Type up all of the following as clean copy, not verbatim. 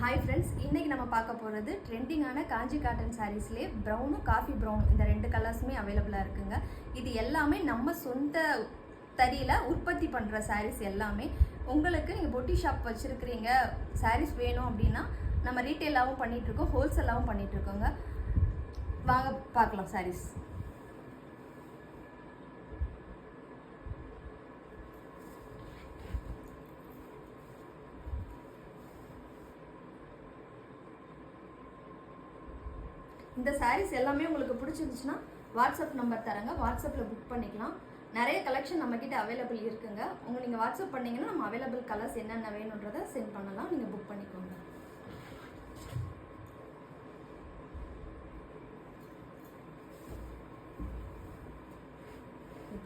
Hi friends, இன்றைக்கி நம்ம பார்க்க போகிறது ட்ரெண்டிங்கான காஞ்சி காட்டன் சாரீஸ்லேயே ப்ரௌனும் காஃபி ப்ரௌனும் இந்த ரெண்டு கலர்ஸுமே அவைலபிளாக இருக்குங்க. இது எல்லாமே நம்ம சொந்த தறியில் உற்பத்தி பண்ணுற சாரீஸ் எல்லாமே. உங்களுக்கு நீங்கள் பொட்டி ஷாப் வச்சுருக்கிறீங்க, சாரீஸ் வேணும் அப்படின்னா நம்ம ரீட்டெயிலாகவும் பண்ணிகிட்ருக்கோம், ஹோல்சேலாகவும் பண்ணிகிட்ருக்கோங்க. வாங்க பார்க்கலாம் சாரீஸ். இந்த சாரீஸ் எல்லாமே உங்களுக்கு பிடிச்சிருந்துச்சுன்னா வாட்ஸ்அப் நம்பர் தரங்க, வாட்ஸ்அப்பில் புக் பண்ணிக்கலாம். நிறைய கலெக்ஷன் நம்மக்கிட்ட அவைலபிள் இருக்குங்க. நீங்கள் வாட்ஸ்அப் பண்ணிங்கன்னா நம்ம அவைலபிள் கலர்ஸ் என்னென்ன வேணுன்றதை சென்ட் பண்ணலாம், நீங்கள் புக் பண்ணிக்கோங்க.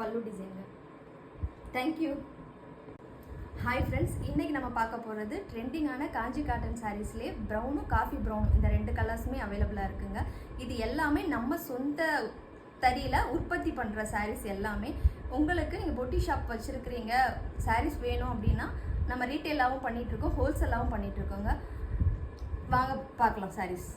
பல்லு டிசைனுங்க. தேங்க்யூ. ஹாய் ஃப்ரெண்ட்ஸ், இன்றைக்கி நம்ம பார்க்க போகிறது ட்ரெண்டிங்கான காஞ்சி காட்டன் சாரீஸ்லேயே ப்ரௌனும் காஃபி ப்ரௌனும் இந்த ரெண்டு கலர்ஸுமே அவைலபிளாக இருக்குங்க. இது எல்லாமே நம்ம சொந்த தறியில் உற்பத்தி பண்ணுற சாரீஸ் எல்லாமே. உங்களுக்கு நீங்கள் பொட்டி ஷாப் வச்சுருக்கிறீங்க, சாரீஸ் வேணும் அப்படின்னா நம்ம ரீட்டெயிலாகவும் பண்ணிகிட்ருக்கோம், ஹோல்சேலாகவும் பண்ணிகிட்ருக்கோங்க. வாங்க பார்க்கலாம் சாரீஸ்.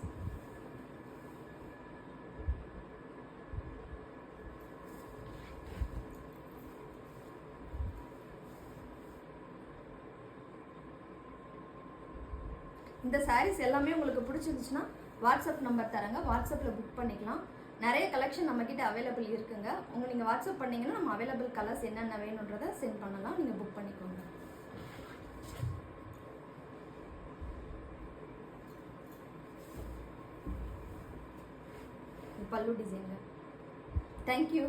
இந்த சாரீஸ் எல்லாமே உங்களுக்கு பிடிச்சிருந்துச்சுன்னா வாட்ஸ்அப் நம்பர் தரங்க, வாட்ஸ்அப்பில் புக் பண்ணிக்கலாம். நிறைய கலெக்ஷன் நம்மக்கிட்ட அவைலபிள் இருக்குங்க. நீங்கள் வாட்ஸ்அப் பண்ணிங்கன்னா நம்ம அவைலபிள் கலர்ஸ் என்னென்ன வேணுன்றதை சென்ட் பண்ணலாம், நீங்கள் புக் பண்ணிக்கோங்க. பல்லு டிசைனுங்க. தேங்க்யூ.